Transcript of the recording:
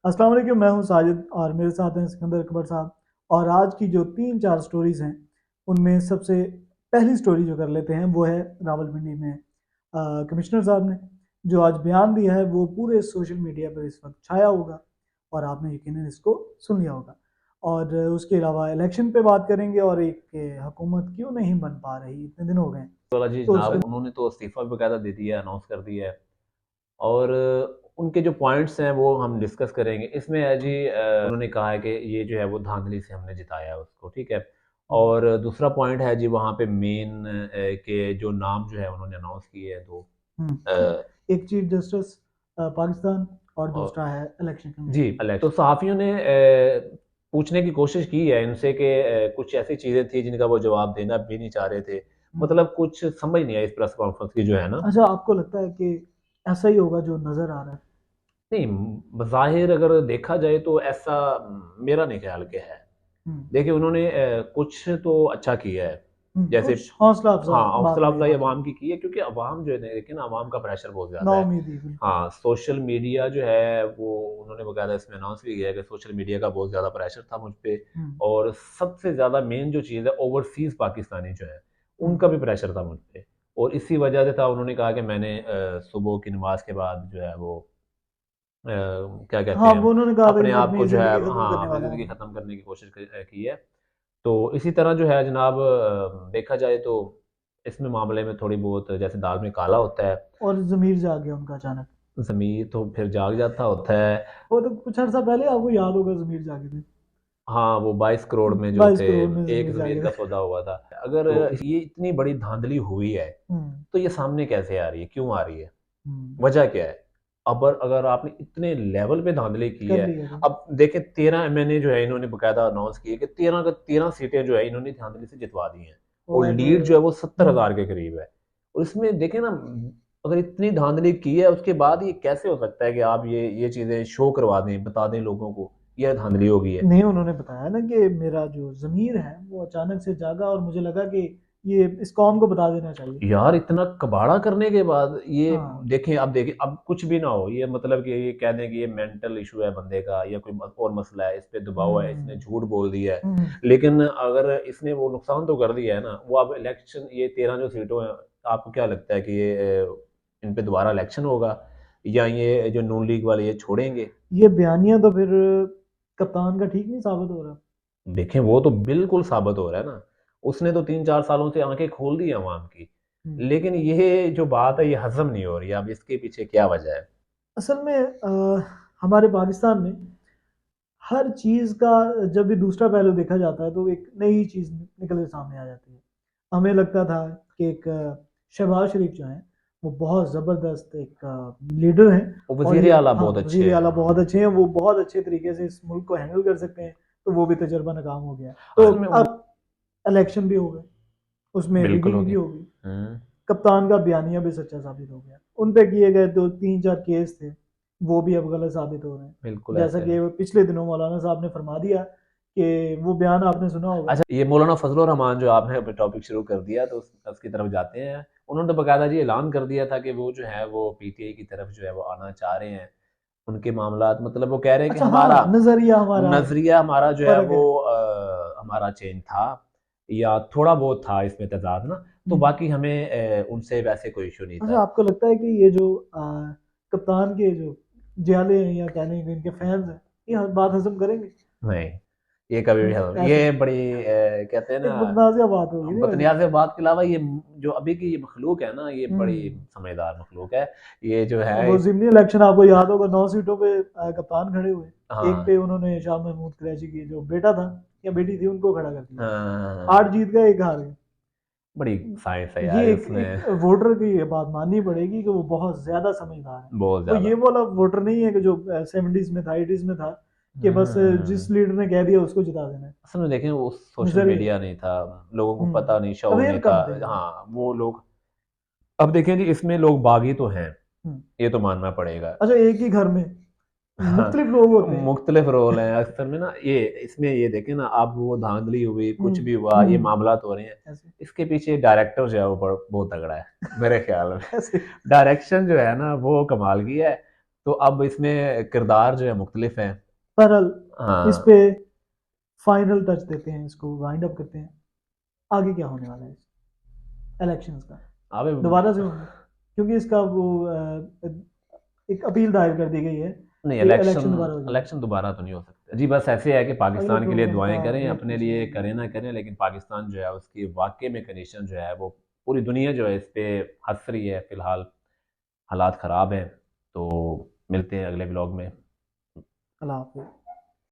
अस्सलाम वालेकुम, मैं हूँ साजिद और मेरे साथ हैं सिकंदर अकबर साहब। और आज की जो 3-4 स्टोरीज़ हैं, उनमें सबसे पहली स्टोरी जो कर लेते हैं वो है रावलपिंडी में कमिश्नर साहब ने जो आज बयान दिया है वो पूरे सोशल मीडिया पर इस वक्त छाया होगा और आपने यकीनन इसको सुन लिया होगा। और उसके अलावा इलेक्शन पे बात करेंगे और एक हुकूमत क्यों नहीं बन पा रही, इतने दिन हो गए हैं। वाला जी तो जनाब उसके उन्होंने तो इस्तीफा वगैरह दे दिया है, अनाउंस कर दिया है। और उनके जो पॉइंट्स हैं वो हम डिस्कस करेंगे। इसमें है जी उन्होंने कहा है कि ये जो है वो धांधली से हमने जिताया है उसको, ठीक है। और दूसरा पॉइंट है जी वहाँ पे मेन के जो नाम जो है उन्होंने अनाउंस किए हैं दो। अ, एक चीफ जस्टिस पाकिस्तान और और दूसरा है इलेक्शन जी कमीशन। तो सहाफ़ियों ने पूछने की कोशिश की है इनसे कि कुछ ऐसी चीज़ें थी जिनका वो जवाब देना भी नहीं चाह रहे थे। मतलब कुछ समझ नहीं आई इस प्रेस कॉन्फ्रेंस की जो है ना। अच्छा, आपको लगता है कि ऐसा ही होगा जो नज़र आ रहा है? नहीं, बज़ाहिर अगर देखा जाए तो ऐसा मेरा नहीं ख़्याल कि है। हुँ, देखिए उन्होंने कुछ तो अच्छा किया है। जैसे कुछ हौसला अफ़ज़ा हाँ, बात हौसला हुई है अफ़ज़ाई बाकी। अवाम की है क्योंकि अवाम जो है देखिए ना अवाम का प्रेशर बहुत ज़्यादा है। नाउम्मीदी बिल्कुल। हाँ, सोशल मीडिया जो है वो उन्होंने बाकायदा इसमें अनाउंस भी किया है कि सोशल मीडिया का बहुत ज़्यादा प्रेशर था मुझ पे। हुँ, और सबसे ज़्यादा मेन जो चीज़ है ओवरसीज़ पाकिस्तानी जो है, हुँ। उनका भी प्रेशर था मुझ पे। और इसी वजह से था उन्होंने कहा कि मैंने सुबह की नमाज़ के बाद जो है वो क्या कहते हाँ, हैं, वो उन्होंने कहा था कि अपने मैं आप अपनी को जो है ज़िंदगी ख़त्म हाँ, करने अपनी वाला ज़िंदगी हूँ। ख़त्म करने की कोशिश की है। तो इसी तरह जो है जनाब देखा जाए तो इसमें मामले में थोड़ी बहुत जैसे दाल में काला होता है, और ज़मीर जाग गया उनका अचानक। ज़मीर तो फिर जाग जाता होता है। वो तो कुछ अर्सा पहले आपको याद होगा ज़मीर जागे थे। हाँ, वो 22 करोड़ में जो 22 थे, करोड़ में एक ज़मीर ज़मीर जागे का थे। सौदा हुआ था। अगर ये इतनी बड़ी धाँधली हुई है, हुँ, तो ये सामने कैसे आ रही है? क्यों आ रही है? हुँ। वजह क्या है? अब अगर आपने इतने लेवल पे धाँधली की कर है, लिया था। अब देखिए 13 एमएनए जो है इन्होंने बाकायदा अनाउंस किए कि 13 का 13 सीटें जो है इन्होंने धाँधली से जितवा दी हैं और और लीड जो है वो हुँ। 70,000 के करीब है। और इसमें देखें ना अगर इतनी धाँधली की है उसके बाद ये कैसे हो सकता है कि आप ये चीज़ें शो करवा दें, बता दें लोगों को, ये धाँधली हो गई है। नहीं, उन्होंने बताया ना कि मेरा जो ज़मीर है वो अचानक से जागा और मुझे लगा कि ये इस कौम को बता देना चाहिए। यार इतना कबाड़ा करने के बाद ये हाँ। देखें अब कुछ भी ना हो ये मतलब कि ये कह दें कि ये मेंटल इशू है बंदे का या कोई और मसला है इस पे दबाव है इसने हुँ, झूठ बोल दिया है। हुँ। लेकिन अगर इसने वो नुकसान तो कर दिया है ना वो अब इलेक्शन ये 13 जो सीटों हैं आपको क्या लगता है कि ये इन पे दोबारा इलेक्शन होगा या ये जो नून लीग वाले ये छोड़ेंगे। ये बयानिया तो फिर कप्तान का ठीक नहीं साबित हो रहा। देखें वो तो बिल्कुल साबित हो रहा है ना उसने तो 3-4 सालों से आंखें खोल दी है अवाम की। हुँ। लेकिन ये जो बात है ये हजम नहीं हो रही अब इसके पीछे क्या वजह है। असल में हमारे पाकिस्तान में हर चीज़ का जब भी दूसरा पहलू देखा जाता है तो एक नई चीज़ निकल के सामने आ जाती है। हमें लगता था कि एक शहबाज शरीफ जो हैं वो बहुत ज़बरदस्त एक लीडर हैं और वज़ीर ये आला हाँ, बहुत अच्छे वज़ीर हैं, आला बहुत हाँ। अच्छे हैं, वो बहुत अच्छे तरीके से इस मुल्क को हैंडल कर सकते हैं, तो वो भी तजुर्बा नाकाम हो गया। तो असल में वो अब इलेक्शन भी हो गए, उसमें बिल्कुल हो रिगिंग भी गया। हो गई। हुँ, कप्तान का बयानिया भी सच्चा साबित हो गया। उन पे किए गए 2 3-4 केस थे, वो भी अब गलत साबित हो रहे हैं। बिल्कुल जैसा ऐसे है। कि वो पिछले दिनों मौलाना साहब ने फरमा दिया कि वो बयान आपने सुना होगा। अच्छा ये मौलाना फज़लुर रहमान जो आपने अभी टॉपिक शुरू कर दिया तो उसकी तरफ जाते हैं। उन्होंने तो बाकायदा जी ऐलान कर दिया था कि वो जो है वो पीटीआई की तरफ जो है वो आना चाह रहे हैं। उनके मामलात मतलब वो कह रहे हैं कि अच्छा हमारा हाँ, नज़रिया हमारा नज़रिया हमारा जो है फ़र्क वो है। हमारा चेंज था या थोड़ा बहुत था इसमें तज़ाद ना, तो हुँ। बाकी हमें उनसे वैसे कोई इश्यू नहीं अच्छा, था। आपको लगता है कि ये जो कप्तान के जो जियाले हैं या कह लें कि इनके फैन्स हैं, ये बात हज़म करेंगे? नहीं, ये कभी भी हज़म ऐसे ये बड़ी कहते हैं ना एक मुतनाज़िया बात होगी ना वैसे। बदनियाज़ बात के अलावा ये जो अभी की ये मखलूक है ना, ये बड़ी हुँ। समझदार मखलूक है। ये जो है वो ज़िमनी इलेक्शन आपको याद होगा 9 सीटों पे कप्तान खड़े हुए। एक हाँ, पे उन्होंने शाह महमूद कुरैशी की जो बेटा था या बेटी थी उनको खड़ा कर दिया। हाँ, 8 जीत गए, 1 हार गए। बड़ी साइंस है ये यार एक उसमें वोटर की ये बात माननी पड़ेगी कि वो बहुत ज़्यादा समझदार है। बहुत वो ये ज़्यादा। वाला वोटर नहीं है कि जो 70s में था, 80s में था कि बस जिस हुँ, लीडर ने कह दिया उसको जिता देना है। असल में देखें वो सोशल नज़रिया मीडिया नहीं था, लोगों को हुँ, पता नहीं, शऊर अवेयर नहीं था। कम थे लोग। हाँ, वो लोग अब देखें जी इसमें लोग बागी तो हैं, हुँ। ये तो मानना पड़ेगा। अच्छा, एक ही घर में हाँ, मुख्तलिफ लोग होते हैं। मुख्तलिफ रोल हैं अक्सर में ना ये इसमें ये देखें ना अब वो धांधली हुई हुँ, कुछ भी हुआ ये हुँ। मामलात हो रहे हैं ऐसे इसके पीछे डायरेक्टर जो है वो बहुत तगड़ा है मेरे ख्याल में। कैसे? डायरेक्शन जो है ना वो कमाल की है। तो अब इसमें किरदार जो है मुख्तलिफ हैं। बहरहाल इस हाँ। पे फाइनल टच देते हैं, इसको वाइंड अप करते हैं। आगे क्या होने वाला है इलेक्शंस का? अबे दोबारा से होंगे? क्योंकि इसका वो एक अपील दायर कर दी गई है नहीं, कि इलेक्शन इलेक्शन दोबारा हो जाए। इलेक्शन दोबारा तो नहीं हो सकते जी। बस ऐसे है कि अगले पाकिस्तान के लिए प्रोग्राम का दुआएं करें, वेट अपने कीजिए लिए अभी। करें ना करें, लेकिन पाकिस्तान जो है उसकी वाकई में कंडीशन जो है वो पूरी दुनिया जो है इस पे हंस रही है फिलहाल। हालात ख़राब हैं। तो मिलते हैं अगले ब्लॉग में। अल्लाह हाफिज़।